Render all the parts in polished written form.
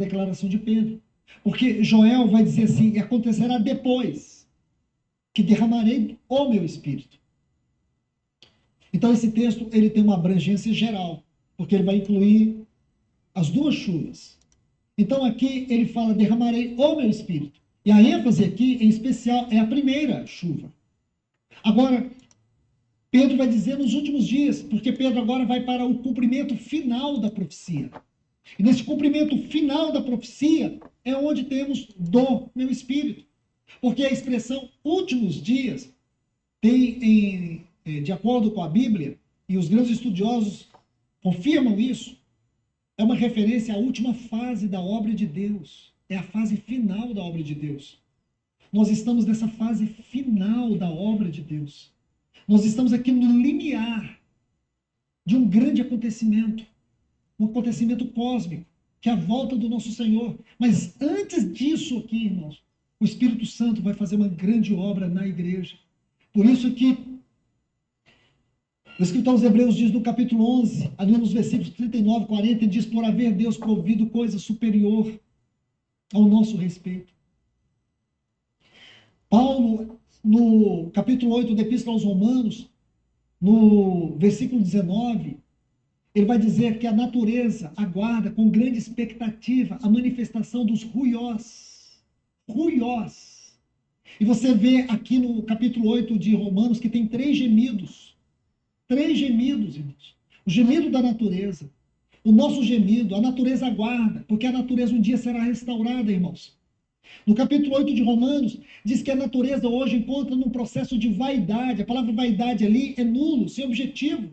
declaração de Pedro. Porque Joel vai dizer assim, e acontecerá depois que derramarei o meu espírito. Então esse texto ele tem uma abrangência geral, porque ele vai incluir as duas chuvas. Então aqui ele fala, derramarei o meu espírito. E a ênfase aqui, em especial, é a primeira chuva. Agora, Pedro vai dizer nos últimos dias, porque Pedro agora vai para o cumprimento final da profecia. E nesse cumprimento final da profecia é onde temos do meu espírito. Porque a expressão últimos dias tem, de acordo com a Bíblia, e os grandes estudiosos confirmam isso, é uma referência à última fase da obra de Deus. É a fase final da obra de Deus. Nós estamos nessa fase final da obra de Deus. Nós estamos aqui no limiar de um grande acontecimento, um acontecimento cósmico, que é a volta do nosso Senhor. Mas antes disso aqui, irmãos, o Espírito Santo vai fazer uma grande obra na igreja. Por isso que o escritor aos Hebreus diz no capítulo 11, ali nos versículos 39 e 40, diz, por haver Deus provido coisa superior ao nosso respeito. Paulo, no capítulo 8 da Epístola aos Romanos, no versículo 19, ele vai dizer que a natureza aguarda com grande expectativa a manifestação dos ruiós. Ruiós. E você vê aqui no capítulo 8 de Romanos que tem três gemidos. Três gemidos, irmãos. O gemido da natureza. O nosso gemido, a natureza aguarda, porque a natureza um dia será restaurada, irmãos. No capítulo 8 de Romanos, diz que a natureza hoje encontra num processo de vaidade. A palavra vaidade ali é nulo, sem objetivo.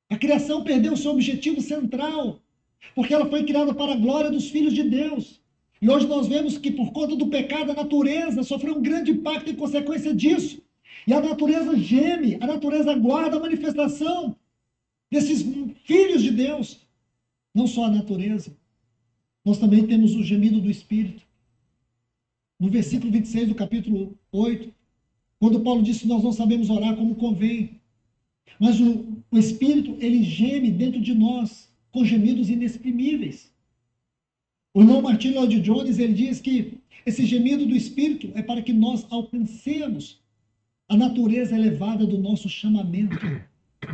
A criação perdeu o seu objetivo central, porque ela foi criada para a glória dos filhos de Deus. E hoje nós vemos que por conta do pecado, a natureza sofreu um grande impacto em consequência disso. E a natureza geme, a natureza aguarda a manifestação desses filhos de Deus. Não só a natureza, nós também temos o gemido do Espírito. No versículo 26 do capítulo 8, quando Paulo disse que nós não sabemos orar como convém, mas o Espírito, ele geme dentro de nós com gemidos inexprimíveis. O irmão Martin Lloyd Jones, ele diz que esse gemido do Espírito é para que nós alcancemos a natureza elevada do nosso chamamento,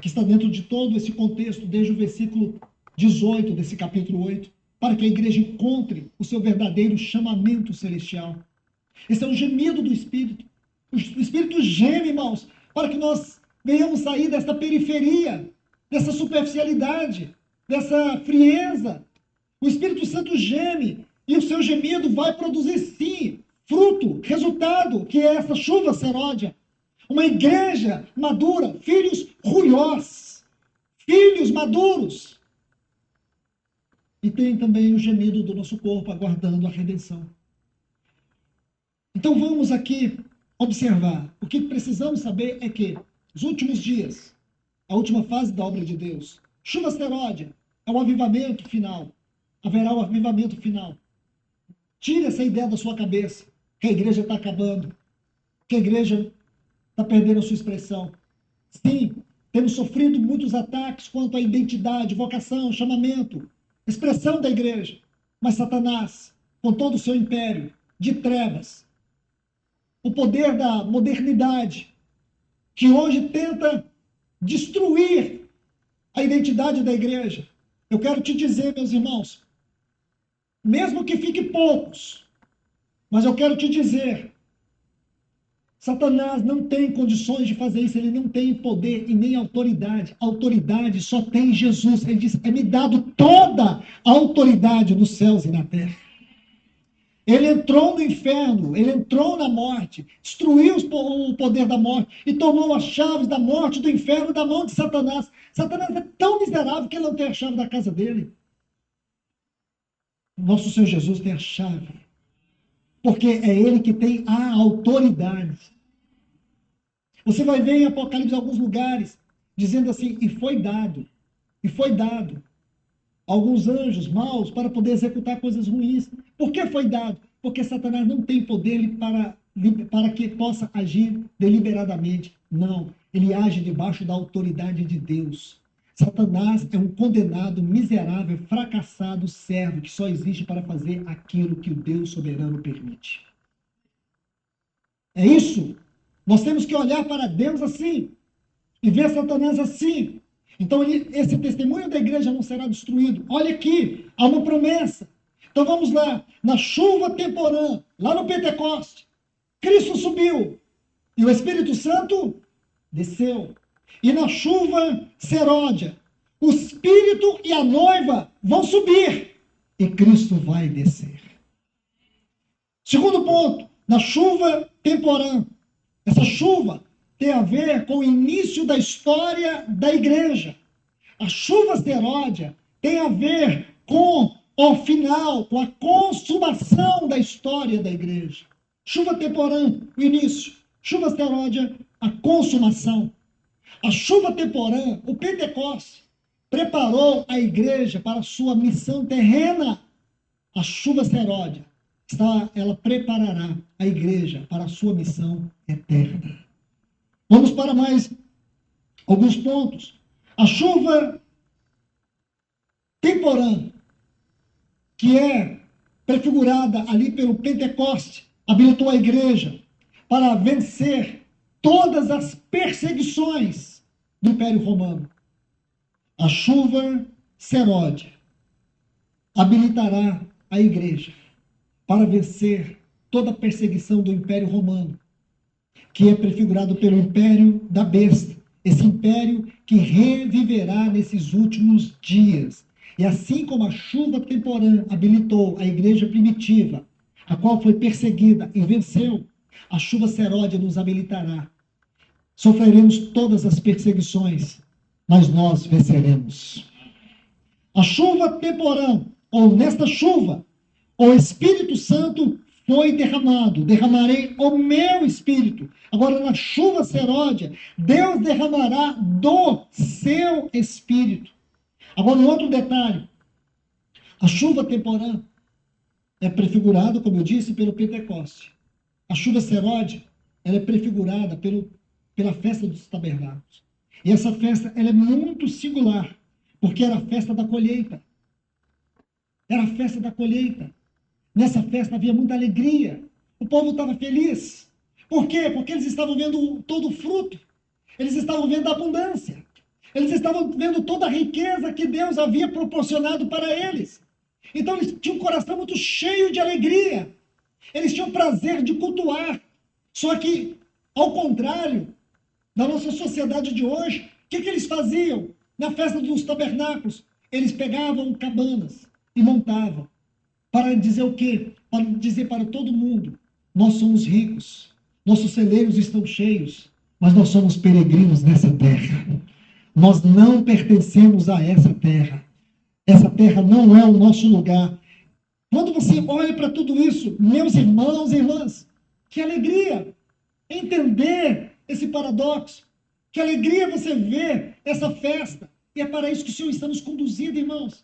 que está dentro de todo esse contexto, desde o versículo 18 desse capítulo 8, para que a igreja encontre o seu verdadeiro chamamento celestial. Esse é o gemido do Espírito. O Espírito geme, irmãos, para que nós venhamos sair dessa periferia, dessa superficialidade, dessa frieza. O Espírito Santo geme e o seu gemido vai produzir, sim, fruto, resultado, que é essa chuva seródia. Uma igreja madura, filhos ruiós, filhos maduros. E tem também o gemido do nosso corpo aguardando a redenção. Então vamos aqui observar. O que precisamos saber é que os últimos dias, a última fase da obra de Deus, chuva seródia, é o avivamento final. Haverá o avivamento final. Tire essa ideia da sua cabeça, que a igreja está acabando, que a igreja está perdendo a sua expressão. Sim, temos sofrido muitos ataques quanto à identidade, vocação, chamamento, expressão da igreja. Mas Satanás, com todo o seu império de trevas, o poder da modernidade, que hoje tenta destruir a identidade da igreja. Eu quero te dizer, meus irmãos, mesmo que fique poucos, mas eu quero te dizer, Satanás não tem condições de fazer isso, ele não tem poder e nem autoridade. A autoridade só tem Jesus. Ele diz, é-me dado toda a autoridade nos céus e na terra. Ele entrou no inferno, ele entrou na morte, destruiu o poder da morte e tomou as chaves da morte, do inferno, da mão de Satanás. Satanás é tão miserável que ele não tem a chave da casa dele. Nosso Senhor Jesus tem a chave, porque é ele que tem a autoridade. Você vai ver em Apocalipse alguns lugares, dizendo assim, e foi dado alguns anjos maus para poder executar coisas ruins. Por que foi dado? Porque Satanás não tem poder para que possa agir deliberadamente. Não, ele age debaixo da autoridade de Deus. Satanás é um condenado, miserável, fracassado servo que só existe para fazer aquilo que o Deus soberano permite. É isso. Nós temos que olhar para Deus assim e ver Satanás assim. Então, esse testemunho da igreja não será destruído. Olha aqui, há uma promessa. Então vamos lá. Na chuva temporã, lá no Pentecoste, Cristo subiu e o Espírito Santo desceu. E na chuva seródia, o Espírito e a noiva vão subir e Cristo vai descer. Segundo ponto, na chuva temporã, essa chuva tem a ver com o início da história da igreja. A chuva seródia tem a ver com o final, com a consumação da história da igreja. Chuva temporã, o início. Chuva seródia, a consumação. A chuva temporã, o Pentecoste, preparou a igreja para a sua missão terrena. A chuva seródia, ela preparará a igreja para a sua missão eterna. Vamos para mais alguns pontos. A chuva temporã, que é prefigurada ali pelo Pentecoste, habilitou a igreja para vencer todas as perseguições do Império Romano. A chuva seródia habilitará a igreja para vencer toda a perseguição do Império Romano, que é prefigurado pelo Império da Besta, esse império que reviverá nesses últimos dias. E assim como a chuva temporã habilitou a igreja primitiva, a qual foi perseguida e venceu, a chuva seródia nos habilitará. Sofreremos todas as perseguições, mas nós venceremos. A chuva temporã, ou nesta chuva, o Espírito Santo foi derramado. Derramarei o meu Espírito. Agora, na chuva seródia, Deus derramará do seu Espírito. Agora, um outro detalhe. A chuva temporã é prefigurada, como eu disse, pelo Pentecoste. A chuva seródia, ela é prefigurada pela festa dos tabernáculos. E essa festa, ela é muito singular, porque era a festa da colheita. Era a festa da colheita. Nessa festa havia muita alegria. O povo estava feliz. Por quê? Porque eles estavam vendo todo o fruto. Eles estavam vendo a abundância. Eles estavam vendo toda a riqueza que Deus havia proporcionado para eles. Então eles tinham um coração muito cheio de alegria. Eles tinham prazer de cultuar. Só que, ao contrário da nossa sociedade de hoje, o que eles faziam? Na festa dos tabernáculos, eles pegavam cabanas e montavam. Para dizer o quê? Para dizer para todo mundo: nós somos ricos, nossos celeiros estão cheios, mas nós somos peregrinos nessa terra. Nós não pertencemos a essa terra. Essa terra não é o nosso lugar. Quando você olha para tudo isso, meus irmãos e irmãs, que alegria entender esse paradoxo. Que alegria você ver essa festa. E é para isso que o Senhor está nos conduzindo, irmãos.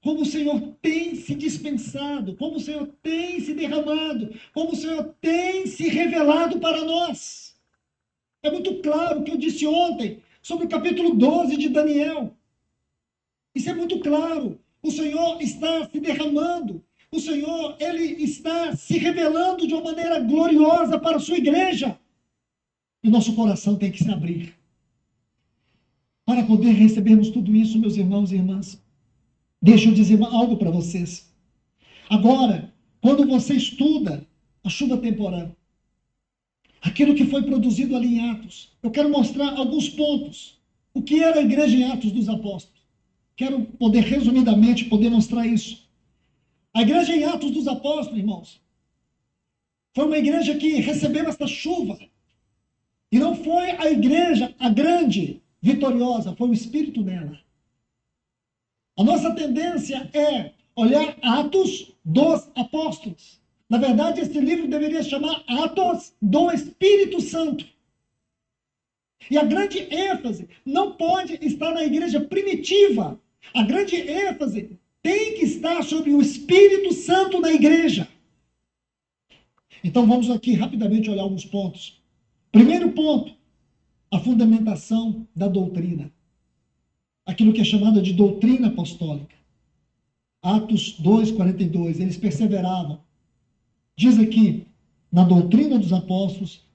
Como o Senhor tem se dispensado, como o Senhor tem se derramado, como o Senhor tem se revelado para nós. É muito claro o que eu disse ontem sobre o capítulo 12 de Daniel. Isso é muito claro. O Senhor está se derramando. O Senhor, Ele está se revelando de uma maneira gloriosa para a sua igreja. E o nosso coração tem que se abrir para poder recebermos tudo isso, meus irmãos e irmãs. Deixa eu dizer algo para vocês. Agora, quando você estuda a chuva temporã, aquilo que foi produzido ali em Atos, eu quero mostrar alguns pontos. O que era a igreja em Atos dos Apóstolos? Quero poder, resumidamente, poder mostrar isso. A igreja em Atos dos Apóstolos, irmãos, foi uma igreja que recebeu esta chuva. E não foi a igreja, a grande, vitoriosa, foi o Espírito nela. A nossa tendência é olhar Atos dos Apóstolos. Na verdade, esse livro deveria chamar Atos do Espírito Santo. E a grande ênfase não pode estar na igreja primitiva. A grande ênfase tem que estar sobre o Espírito Santo na igreja. Então vamos aqui rapidamente olhar alguns pontos. Primeiro ponto, a fundamentação da doutrina. aquilo que é chamado de doutrina apostólica. Atos 2:42, eles perseveravam. Diz aqui, na doutrina dos apóstolos,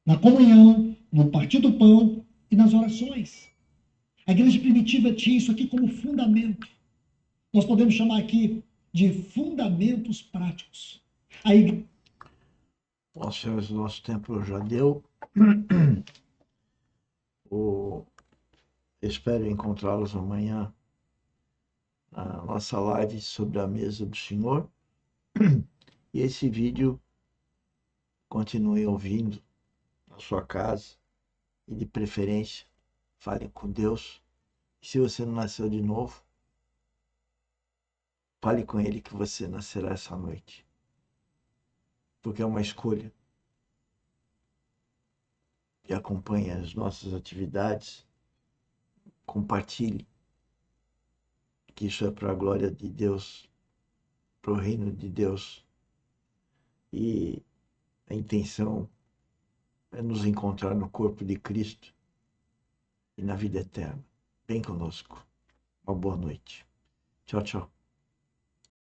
na comunhão, no partir do pão e nas orações. A igreja primitiva tinha isso aqui como fundamento. Nós podemos chamar aqui de fundamentos práticos. A igreja... Bom, senhores, o nosso tempo já deu. Espero encontrá-los amanhã na nossa live sobre a mesa do Senhor. E esse vídeo, continue ouvindo na sua casa e, de preferência, falem com Deus. E se você não nasceu de novo, fale com Ele que você nascerá essa noite. Porque é uma escolha. E acompanhe as nossas atividades. Compartilhe. Que isso é para a glória de Deus, para o reino de Deus. E a intenção é nos encontrar no corpo de Cristo e na vida eterna. Vem conosco. Uma boa noite. Tchau, tchau.